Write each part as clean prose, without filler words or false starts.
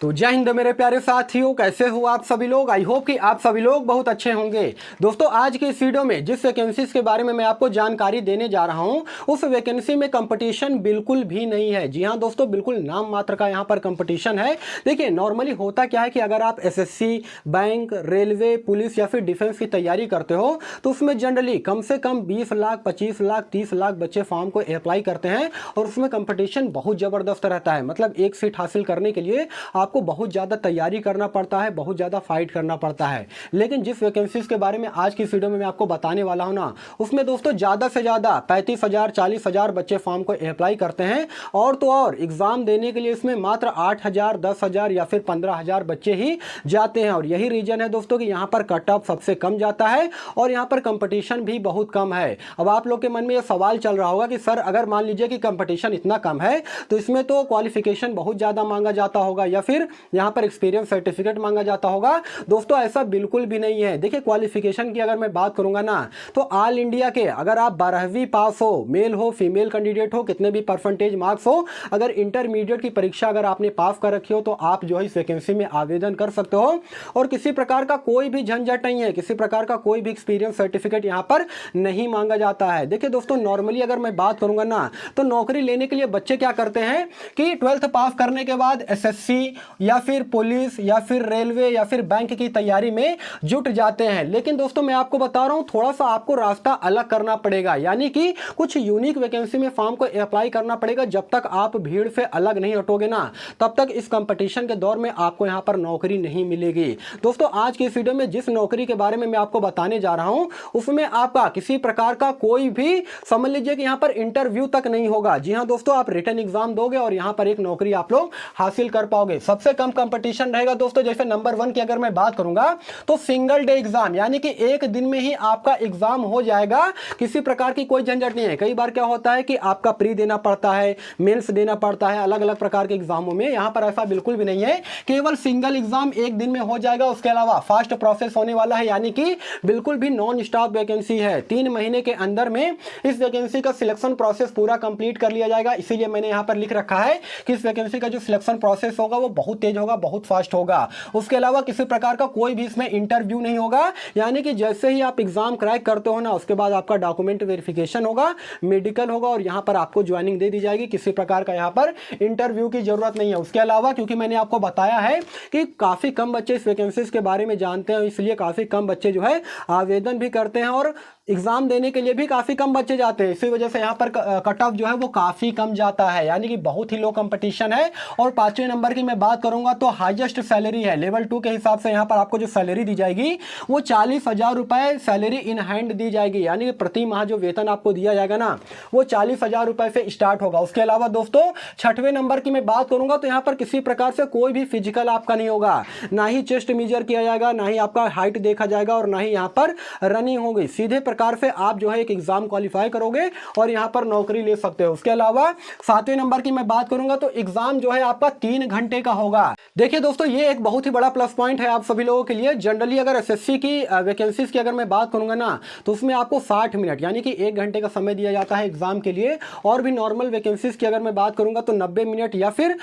तो जय हिंद मेरे प्यारे साथियों, कैसे हो आप सभी लोग। आई होप कि आप सभी लोग बहुत अच्छे होंगे। दोस्तों आज की इस वीडियो में जिस वैकेंसीज के बारे में मैं आपको जानकारी देने जा रहा हूं, उस वैकेंसी में कंपटीशन बिल्कुल भी नहीं है। जी हां दोस्तों, बिल्कुल नाम मात्र का यहां पर कंपटीशन है। देखिए नॉर्मली होता क्या है कि अगर आप एसएससी, बैंक, रेलवे, पुलिस या फिर डिफेंस की तैयारी करते हो तो उसमें जनरली कम से कम 20 लाख, 25 लाख, 30 लाख बच्चे फॉर्म को अप्लाई करते हैं और उसमें कंपटीशन बहुत ज़बरदस्त रहता है। मतलब एक सीट हासिल करने के लिए आपको बहुत ज़्यादा तैयारी करना पड़ता है, बहुत ज़्यादा फाइट करना पड़ता है। लेकिन जिस वैकेंसीज के बारे में आज की वीडियो में मैं आपको बताने वाला हूं ना, उसमें दोस्तों ज़्यादा से ज़्यादा 35,000, 40,000 बच्चे फॉर्म को अप्लाई करते हैं और तो और एग्ज़ाम देने के लिए इसमें मात्र 8,000, 10,000 या फिर 15,000 बच्चे ही जाते हैं। और यही रीजन है दोस्तों कि यहाँ पर कट ऑफ सबसे कम जाता है और यहाँ पर कंपटीशन भी बहुत कम है। अब आप लोग के मन में ये सवाल चल रहा होगा कि सर अगर मान लीजिए कि कंपटीशन इतना कम है तो इसमें तो क्वालिफिकेशन बहुत ज़्यादा मांगा जाता होगा या फिर यहाँ पर एक्सपीरियंस सर्टिफिकेट मांगा जाता होगा। दोस्तों ऐसा बिल्कुल भी नहीं है। देखिए क्वालिफिकेशन की अगर मैं बात करूंगा ना, तो ऑल इंडिया के अगर आप 12वीं पास हो, मेल हो फीमेल कैंडिडेट हो, कितने भी परसेंटेज मार्क्स हो, अगर इंटरमीडिएट की परीक्षा अगर आपने पास कर रखी हो तो आप जो है इस वैकेंसी में आवेदन कर सकते हो और किसी प्रकार का कोई भी झंझट नहीं है, किसी प्रकार का कोई भी एक्सपीरियंस सर्टिफिकेट यहाँ पर नहीं मांगा जाता है। देखिए दोस्तों नॉर्मली अगर मैं बात करूंगा ना, तो नौकरी लेने के लिए बच्चे क्या करते हैं कि 12th पास करने के बाद एसएससी या फिर पुलिस या फिर रेलवे या फिर बैंक की तैयारी में जुट जाते हैं। लेकिन दोस्तों मैं आपको बता रहा हूं, थोड़ा सा आपको रास्ता अलग करना पड़ेगा, यानी कि कुछ यूनिक वैकेंसी में फॉर्म को अप्लाई करना पड़ेगा। जब तक आप भीड़ से अलग नहीं हटोगे ना, तब तक इस कंपटीशन के दौर में आपको यहां पर नौकरी नहीं मिलेगी। दोस्तों आज की इस वीडियो में जिस नौकरी के बारे में मैं आपको बताने जा रहा हूं, उसमें आपका किसी प्रकार का कोई भी समझ लीजिए कि यहां पर इंटरव्यू तक नहीं होगा। जी हां दोस्तों, आप रिटन एग्जाम दोगे और यहां पर एक नौकरी आप लोग हासिल कर पाओगे। सबसे कम कंपटीशन रहेगा दोस्तों। जैसे नंबर 1 की अगर मैं बात करूंगा तो सिंगल डे एग्जाम, यानी कि एक दिन में ही आपका एग्जाम हो जाएगा, किसी प्रकार की कोई झंझट नहीं है। कई बार क्या होता है कि आपका प्री देना पड़ता है, मेंस देना पड़ता है अलग अलग प्रकार के एग्जामों में। यहां पर ऐसा बिल्कुल भी नहीं है, केवल सिंगल एग्जाम एक दिन में हो जाएगा। उसके अलावा फास्ट प्रोसेस होने वाला है, यानी कि बिल्कुल भी नॉन स्टॉप वैकेंसी है। 3 महीने के अंदर में इस वैकेंसी का सिलेक्शन प्रोसेस पूरा कंप्लीट कर लिया जाएगा। इसीलिए मैंने यहां पर लिख रखा है कि इस वैकेंसी का जो सिलेक्शन प्रोसेस होगा वो बहुत तेज होगा, बहुत फास्ट होगा। उसके अलावा किसी प्रकार का कोई भी इसमें इंटरव्यू नहीं होगा, यानी कि जैसे ही आप एग्जाम क्रैक करते हो ना, उसके बाद आपका डॉक्यूमेंट वेरिफिकेशन होगा, मेडिकल होगा और यहां पर आपको ज्वाइनिंग दे दी जाएगी। किसी प्रकार का यहां पर इंटरव्यू की जरूरत नहीं है। उसके अलावा क्योंकि मैंने आपको बताया है कि काफी कम बच्चे इस वैकेंसीज के बारे में जानते हैं, इसलिए काफी कम बच्चे जो है आवेदन भी करते हैं और एग्जाम देने के लिए भी काफी कम बच्चे जाते हैं। इसी वजह से यहाँ पर कट ऑफ जो है वो काफी कम जाता है, यानी कि बहुत ही लो कंपटीशन है। और 5वें नंबर की मैं बात करूंगा तो हाईएस्ट सैलरी है लेवल 2 के हिसाब से। यहाँ पर आपको जो सैलरी दी जाएगी वो 40,000 रुपए सैलरी इन हैंड दी जाएगी, यानी कि प्रति माह जो वेतन आपको दिया जाएगा ना, वो 40,000 रुपए से स्टार्ट होगा। उसके अलावा दोस्तों 6वें नंबर की मैं बात करूंगा तो यहाँ पर किसी प्रकार से कोई भी फिजिकल आपका नहीं होगा, ना ही चेस्ट मेजर किया जाएगा, ना ही आपका हाइट देखा जाएगा और ना ही यहाँ पर रनिंग होगी। सीधे प्रकार से आप जो है एक एग्जाम क्वालिफाई करोगे और यहां पर नौकरी ले सकते हो। उसके अलावा 7वें नंबर की मैं बात करूंगा तो एग्जाम जो है आपका 3 घंटे का होगा। देखिए दोस्तों ये एक बहुत ही बड़ा प्लस पॉइंट है आप सभी लोगों के लिए। जनरली अगर एसएससी की वैकेंसीज की अगर मैं बात करूंगा ना, तो उसमें आपको 60 मिनट यानी कि 1 घंटे का समय दिया जाता है एग्जाम के लिए। और भी नॉर्मल वैकेंसीज की अगर मैं बात करूंगा तो 90 मिनट या फिर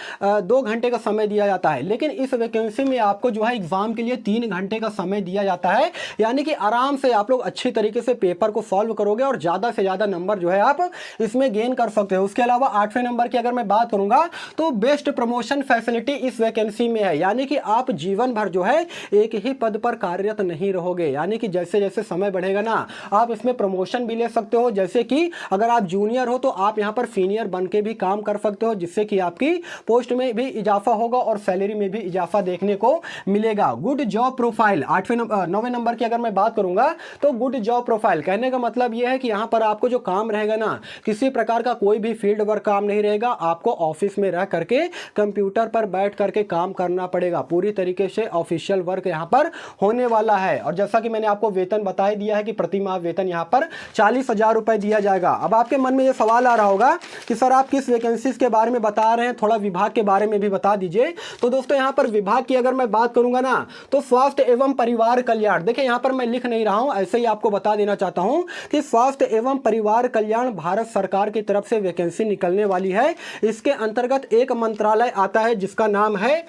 2 घंटे का समय दिया जाता है। लेकिन इस वैकेंसी में आपको जो है एग्जाम के लिए 3 घंटे का समय दिया जाता है, यानी कि आराम से आप लोग अच्छी तरीके से पेपर को सॉल्व करोगे और ज्यादा से ज्यादा नंबर जो है आप इसमें गेन कर सकते हो। उसके अलावा 8वें नंबर की अगर मैं बात करूंगा तो बेस्ट प्रमोशन फैसिलिटी इस वैकेंसी में है, यानी कि आप जीवन भर जो है एक ही पद पर कार्यरत नहीं रहोगे, यानी कि जैसे जैसे समय बढ़ेगा ना, आप इसमें प्रमोशन भी ले सकते हो। जैसे कि अगर आप जूनियर हो तो आप यहां पर सीनियर बन के भी काम कर सकते हो, जिससे कि आपकी पोस्ट में भी इजाफा होगा और सैलरी में भी इजाफा देखने को मिलेगा। गुड जॉब प्रोफाइल 9वें नंबर की अगर मैं बात करूंगा तो गुड जॉब प्रोफाइल कहने का मतलब यह है कि यहां पर आपको जो काम रहेगा ना, किसी प्रकार का कोई भी फील्ड वर्क काम नहीं रहेगा। आपको ऑफिस में रह करके कंप्यूटर पर बैठ करके काम करना पड़ेगा। पूरी तरीके से ऑफिशियल वर्क यहां पर होने वाला है। और जैसा कि मैंने आपको वेतन बता ही दिया है कि प्रति माह वेतन यहां पर 40,000 रुपए दिया जाएगा। अब आपके मन में यह सवाल आ रहा होगा कि सर आप किस वैकेंसीज के बारे में बता रहे हैं, थोड़ा विभाग के बारे में भी बता दीजिए। तो दोस्तों यहां पर विभाग की अगर मैं बात करूंगा ना, तो स्वास्थ्य एवं परिवार कल्याण, देखिए यहां पर मैं लिख नहीं रहा हूं, ऐसे ही आपको बता देना चाहता हूं कि स्वास्थ्य एवं परिवार कल्याण भारत सरकार की तरफ से वैकेंसी निकलने वाली है। इसके अंतर्गत एक मंत्रालय आता है जिसका नाम है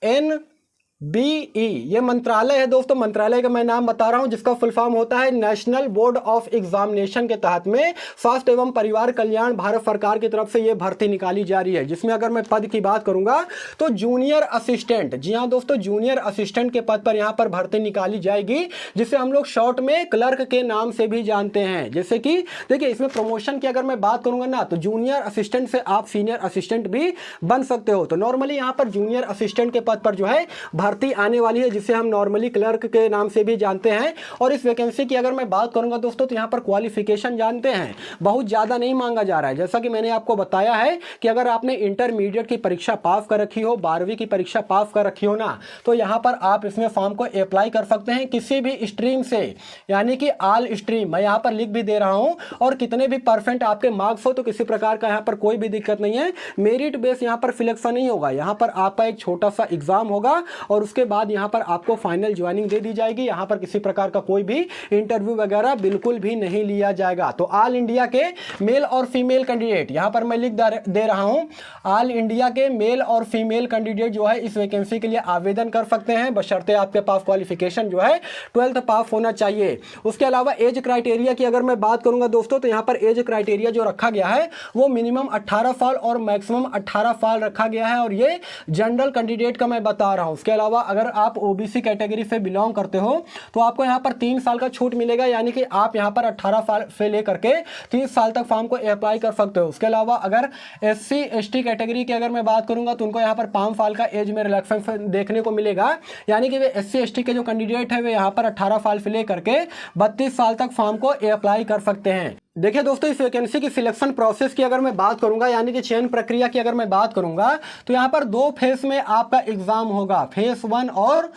NBE ये मंत्रालय है दोस्तों, मंत्रालय का मैं नाम बता रहा हूं जिसका फुल फॉर्म होता है नेशनल बोर्ड ऑफ एग्जामिनेशन के तहत में स्वास्थ्य एवं परिवार कल्याण भारत सरकार की तरफ से ये भर्ती निकाली जा रही है, जिसमें अगर मैं पद की बात करूंगा तो जूनियर असिस्टेंट, जी हाँ दोस्तों, जूनियर असिस्टेंट के पद पर यहां पर भर्ती निकाली जाएगी, जिसे हम लोग शॉर्ट में क्लर्क के नाम से भी जानते हैं। जैसे कि देखिए इसमें प्रमोशन की अगर मैं बात करूंगा ना तो जूनियर असिस्टेंट से आप सीनियर असिस्टेंट भी बन सकते हो। तो नॉर्मली यहां पर जूनियर असिस्टेंट के पद पर जो है भर्ती आने वाली है, जिसे हम नॉर्मली क्लर्क के नाम से भी जानते हैं। और इस वैकेंसी की अगर मैं बात करूंगा दोस्तों तो यहां पर क्वालिफिकेशन जानते हैं बहुत ज्यादा नहीं मांगा जा रहा है। जैसा कि मैंने आपको बताया है कि अगर आपने इंटरमीडिएट की परीक्षा पास कर रखी हो, 12वीं की परीक्षा पास कर रखी हो ना, तो यहां पर आप इसमें फॉर्म को अप्लाई कर सकते हैं किसी भी स्ट्रीम से, यानी कि ऑल स्ट्रीम। मैं यहां पर लिख भी दे रहा हूं, और कितने भी परसेंट आपके मार्क्स हो तो किसी प्रकार का यहां पर कोई भी दिक्कत नहीं है। मेरिट बेस यहां पर सिलेक्शन नहीं होगा, यहां पर आपका एक छोटा सा एग्जाम होगा और उसके बाद यहां पर आपको फाइनल ज्वाइनिंग दे दी जाएगी। यहां पर किसी प्रकार का कोई भी इंटरव्यू वगैरह बिल्कुल भी नहीं लिया जाएगा। तो ऑल इंडिया के मेल और फीमेल कैंडिडेट, यहां पर मैं लिख दे रहा हूं, ऑल इंडिया के मेल और फीमेल कैंडिडेट जो है इस वैकेंसी के लिए आवेदन कर सकते हैं, बशर्ते आपके पास क्वालिफिकेशन जो है 12th पास होना चाहिए। उसके अलावा एज क्राइटेरिया की अगर मैं बात करूंगा दोस्तों तो यहां पर एज क्राइटेरिया जो रखा गया है वो मिनिमम 18 साल और मैक्सिमम 18 साल रखा गया है, और ये जनरल कैंडिडेट का मैं बता रहा हूं। उसके अलावा अगर आप ओबीसी कैटेगरी से बिलोंग करते हो तो आपको यहां पर 3 साल का छूट मिलेगा, यानी कि आप यहां पर 18 साल से लेकर के 30 साल तक फॉर्म को अप्लाई कर सकते हो। उसके अलावा अगर SC ST कैटेगरी की अगर मैं बात करूंगा तो उनको यहां पर 5 साल का एज में रिलैक्सेशन देखने को मिलेगा, यानी कि वे SC ST के जो कैंडिडेट है वे यहां पर 18 साल से लेकर के 32 साल तक फॉर्म को अप्लाई कर सकते हैं। देखिए दोस्तों, इस वैकेंसी की सिलेक्शन प्रोसेस की अगर मैं बात करूंगा, यानी कि चयन प्रक्रिया की अगर मैं बात करूंगा तो यहां पर 2 फेज में आपका एग्जाम होगा, फेज 1 और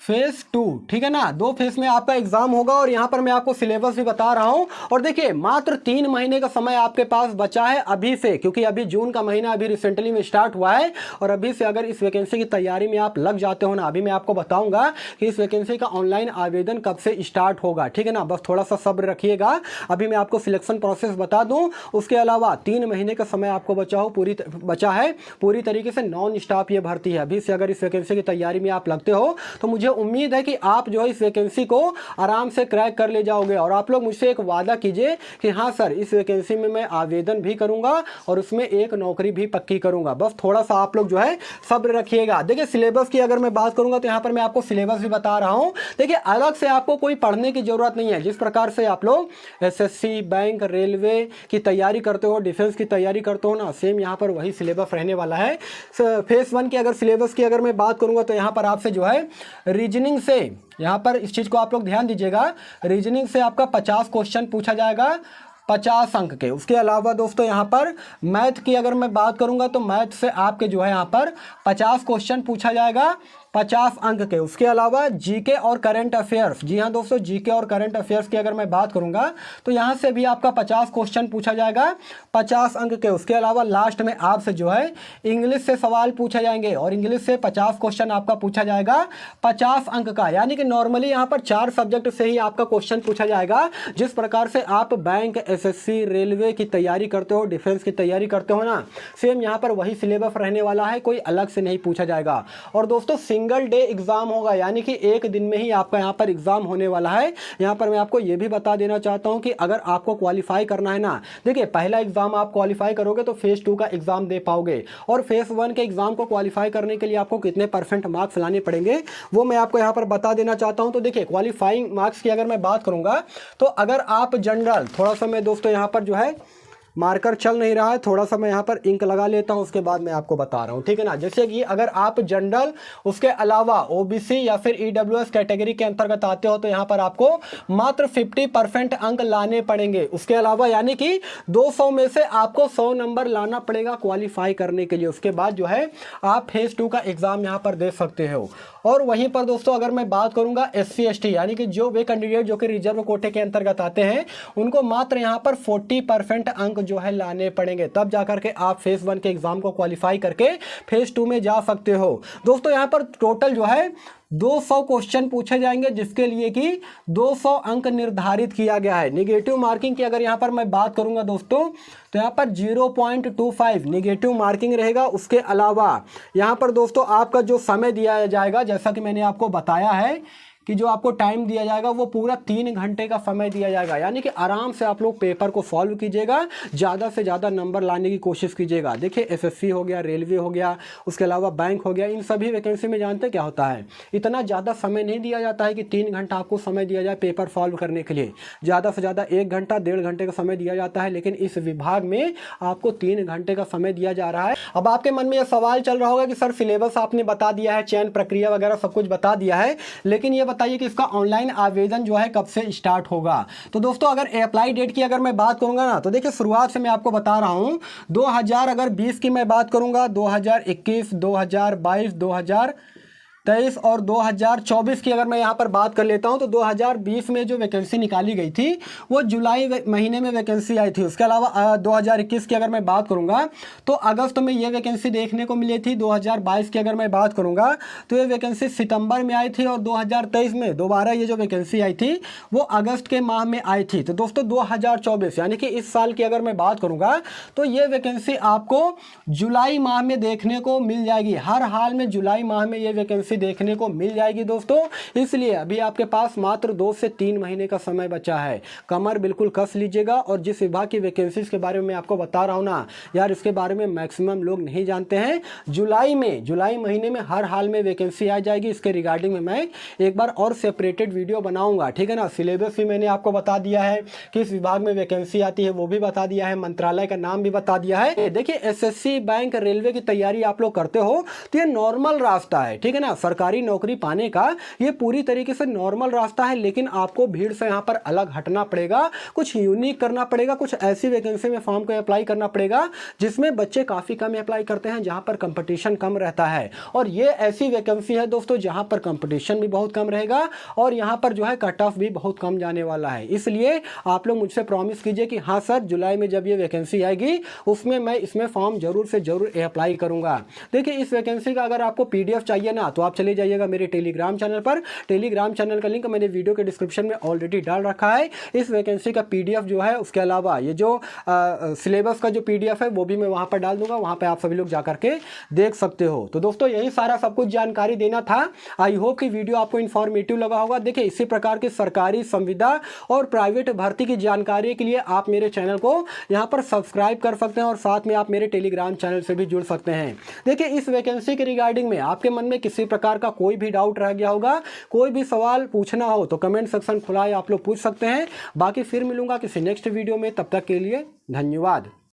फेज 2, ठीक है ना। 2 फेज में आपका एग्जाम होगा, और यहां पर मैं आपको सिलेबस भी बता रहा हूं। और देखिए मात्र 3 महीने का समय आपके पास बचा है अभी से, क्योंकि अभी जून का महीना अभी रिसेंटली में स्टार्ट हुआ है, और अभी से अगर इस वैकेंसी की तैयारी में आप लग जाते हो ना, अभी मैं आपको बताऊंगा कि इस वैकेंसी का ऑनलाइन आवेदन कब से स्टार्ट होगा, ठीक है ना। बस थोड़ा सा सब्र रखिएगा, अभी मैं आपको सिलेक्शन प्रोसेस बता दूं। उसके अलावा 3 महीने का समय आपको बचा है, पूरी तरीके से नॉन स्टॉप ये भर्ती है। अभी से अगर इस वैकेंसी की तैयारी में आप लगते हो तो मुझे उम्मीद है कि आप जो है इस वैकेंसी को आराम से क्रैक कर ले जाओगे। और आप लोग मुझसे एक वादा कीजिए कि हाँ सर, इस वैकेंसी में मैं आवेदन भी करूंगा और उसमें एक नौकरी भी पक्की करूंगा। बस थोड़ा सा आप लोग जो है सब्र रखिएगा। देखिए सिलेबस की अगर मैं बात करूंगा तो यहाँ पर मैं आपको सिलेबस भी बता रहा हूँ। देखिए अलग से आपको कोई पढ़ने की जरूरत नहीं है। जिस प्रकार से आप लोग SSC, बैंक, रेलवे की तैयारी करते हो, डिफेंस की तैयारी करते हो ना, सेम यहाँ पर वही सिलेबस रहने वाला है। फेज 1 की अगर सिलेबस की अगर मैं बात करूंगा तो यहाँ पर आपसे जो है रीजनिंग से, यहाँ पर इस चीज़ को आप लोग ध्यान दीजिएगा, रीजनिंग से आपका 50 क्वेश्चन पूछा जाएगा, 50 अंक के। उसके अलावा दोस्तों यहाँ पर मैथ की अगर मैं बात करूंगा तो मैथ से आपके जो है यहाँ पर 50 क्वेश्चन पूछा जाएगा, 50 अंक के। उसके अलावा जीके और करंट अफेयर्स, जी हाँ दोस्तों, जीके और करंट अफेयर्स की अगर मैं बात करूंगा तो यहाँ से भी आपका 50 क्वेश्चन पूछा जाएगा, 50 अंक के। उसके अलावा लास्ट में आपसे जो है इंग्लिश से सवाल पूछे जाएंगे, और इंग्लिश से 50 क्वेश्चन आपका पूछा जाएगा, 50 अंक का। यानी कि नॉर्मली यहाँ पर 4 सब्जेक्ट से ही आपका क्वेश्चन पूछा जाएगा। जिस प्रकार से आप बैंक, SSC, रेलवे की तैयारी करते हो, डिफेंस की तैयारी करते हो ना, सेम यहाँ पर वही सिलेबस रहने वाला है, कोई अलग से नहीं पूछा जाएगा। और दोस्तों सिंगल डे एग्जाम होगा, यानी कि एक दिन में ही आपका यहाँ पर एग्जाम होने वाला है। यहाँ पर मैं आपको ये भी बता देना चाहता हूँ कि अगर आपको क्वालिफाई करना है ना, देखिए पहला एग्जाम आप क्वालिफाई करोगे तो फेज 2 का एग्जाम दे पाओगे, और फेज 1 के एग्जाम को क्वालिफाई करने के लिए आपको कितने % मार्क्स लाने पड़ेंगे वो मैं आपको यहाँ पर बता देना चाहता हूँ। तो देखिए क्वालिफाइंग मार्क्स की अगर मैं बात करूँगा तो अगर आप जनरल, थोड़ा सा मैं दोस्तों यहाँ पर जो है मार्कर चल नहीं रहा है, थोड़ा सा मैं यहाँ पर इंक लगा लेता हूँ, उसके बाद मैं आपको बता रहा हूँ, ठीक है ना। जैसे कि अगर आप जनरल, उसके अलावा OBC या फिर EWS कैटेगरी के अंतर्गत आते हो तो यहाँ पर आपको मात्र 50% अंक लाने पड़ेंगे। उसके अलावा यानी कि 200 में से आपको 100 नंबर लाना पड़ेगा क्वालिफाई करने के लिए। उसके बाद जो है आप फेज 2 का एग्जाम यहाँ पर दे सकते हो। और वहीं पर दोस्तों अगर मैं बात करूंगा SC ST, यानी कि जो वे कैंडिडेट जो कि रिजर्व कोटे के अंतर्गत आते हैं, उनको मात्र यहाँ पर 40% अंक जो है लाने पड़ेंगे, तब जाकर के आप फेज़ 1 के एग्ज़ाम को क्वालिफाई करके फेज़ 2 में जा सकते हो। दोस्तों यहाँ पर टोटल जो है 200 क्वेश्चन पूछे जाएंगे, जिसके लिए कि 200 अंक निर्धारित किया गया है। निगेटिव मार्किंग की अगर यहाँ पर मैं बात करूँगा दोस्तों, तो यहाँ पर 0.25 निगेटिव मार्किंग रहेगा। उसके अलावा यहाँ पर दोस्तों आपका जो समय दिया जाएगा, जैसा कि मैंने आपको बताया है कि जो आपको टाइम दिया जाएगा वो पूरा 3 घंटे का समय दिया जाएगा, यानी कि आराम से आप लोग पेपर को सॉल्व कीजिएगा, ज़्यादा से ज़्यादा नंबर लाने की कोशिश कीजिएगा। देखिए एसएससी हो गया, रेलवे हो गया, उसके अलावा बैंक हो गया, इन सभी वैकेंसी में जानते क्या होता है, इतना ज़्यादा समय नहीं दिया जाता है कि 3 घंटा आपको समय दिया जाए पेपर सॉल्व करने के लिए। ज़्यादा से ज़्यादा 1 घंटा 1.5 घंटे का समय दिया जाता है, लेकिन इस विभाग में आपको 3 घंटे का समय दिया जा रहा है। अब आपके मन में यह सवाल चल रहा होगा कि सर सिलेबस आपने बता दिया है, चयन प्रक्रिया वगैरह सब कुछ बता दिया है, लेकिन ये बताइए कि इसका ऑनलाइन आवेदन जो है कब से स्टार्ट होगा। तो दोस्तों अगर अप्लाई डेट की अगर मैं बात करूंगा ना, तो देखिए शुरुआत से मैं आपको बता रहा हूं, 2020 की मैं बात करूंगा, 2021, 2022, 2023 और 2024 की अगर मैं यहाँ पर बात कर लेता हूँ, तो 2020 में जो वैकेंसी निकाली गई थी वो जुलाई महीने में वैकेंसी आई थी। उसके अलावा 2021 की अगर मैं बात करूँगा तो अगस्त में ये वैकेंसी देखने को मिली थी। 2022 की अगर मैं बात करूँगा तो ये वैकेंसी सितंबर में आई थी, और 2023 में दोबारा ये जो वैकेंसी आई थी वो अगस्त के माह में आई थी। तो दोस्तों 2024 यानी कि इस साल की अगर मैं बात करूँगा तो ये वैकेंसी आपको जुलाई माह में देखने को मिल जाएगी। हर हाल में जुलाई माह में ये वैकेंसी देखने को मिल जाएगी दोस्तों। इसलिए अभी आपके पास मात्र 2 से 3 महीने का समय बचा है। कमर बिल्कुल कस लीजिएगा, और जिस विभाग की वैकेंसीज के बारे में मैं आपको बता रहा हूं ना यार, इसके बारे में मैक्सिमम लोग नहीं जानते हैं। जुलाई महीने में हर हाल में वैकेंसी आ जाएगी। इसके रिगार्डिंग में मैं एक बार और सेपरेटेड वीडियो बनाऊंगा, ठीक है ना। सिलेबस भी मैंने आपको बता दिया है, किस विभाग में वैकेंसी आती है वो भी बता दिया है, मंत्रालय का नाम भी बता दिया है। देखिए एसएससी, बैंक, रेलवे की तैयारी आप लोग करते हो तो ये नॉर्मल रास्ता है, ठीक है ना। सरकारी नौकरी पाने का ये पूरी तरीके से नॉर्मल रास्ता है, लेकिन आपको भीड़ से यहाँ पर अलग हटना पड़ेगा, कुछ यूनिक करना पड़ेगा, कुछ ऐसी वैकेंसी में फॉर्म को अप्लाई करना पड़ेगा जिसमें बच्चे काफ़ी कम अप्लाई करते हैं, जहाँ पर कंपटीशन कम रहता है। और ये ऐसी वैकेंसी है दोस्तों जहाँ पर कंपटीशन भी बहुत कम रहेगा, और यहाँ पर जो है कट ऑफ भी बहुत कम जाने वाला है। इसलिए आप लोग मुझसे प्रॉमिस कीजिए कि हाँ सर, जुलाई में जब ये वैकेंसी आएगी उसमें मैं इसमें फॉर्म जरूर से जरूर अप्लाई करूँगा। देखिए इस वैकेंसी का अगर आपको PDF चाहिए ना, तो आप चले जाइएगा मेरे टेलीग्राम चैनल पर। टेलीग्राम चैनल का लिंक मैंने वीडियो के डिस्क्रिप्शन में ऑलरेडी डाल रखा है। इस वैकेंसी का PDF जो है, उसके अलावा ये जो सिलेबस का जो PDF है वो भी मैं वहाँ पर डाल दूंगा, वहाँ पर आप सभी लोग जाकर के देख सकते हो। तो दोस्तों यही सारा सब कुछ जानकारी देना था। आई होप कि वीडियो आपको इन्फॉर्मेटिव लगा होगा। देखिए इसी प्रकार की सरकारी, संविदा और प्राइवेट भर्ती की जानकारी के लिए आप मेरे चैनल को यहाँ पर सब्सक्राइब कर सकते हैं, और साथ में आप मेरे टेलीग्राम चैनल से भी जुड़ सकते हैं। देखिए इस वैकेंसी के रिगार्डिंग में आपके मन में किसी प्रकार का कोई भी डाउट रह गया होगा, कोई भी सवाल पूछना हो तो कमेंट सेक्शन खुला है, आप लोग पूछ सकते हैं। बाकी फिर मिलूंगा किसी नेक्स्ट वीडियो में, तब तक के लिए धन्यवाद।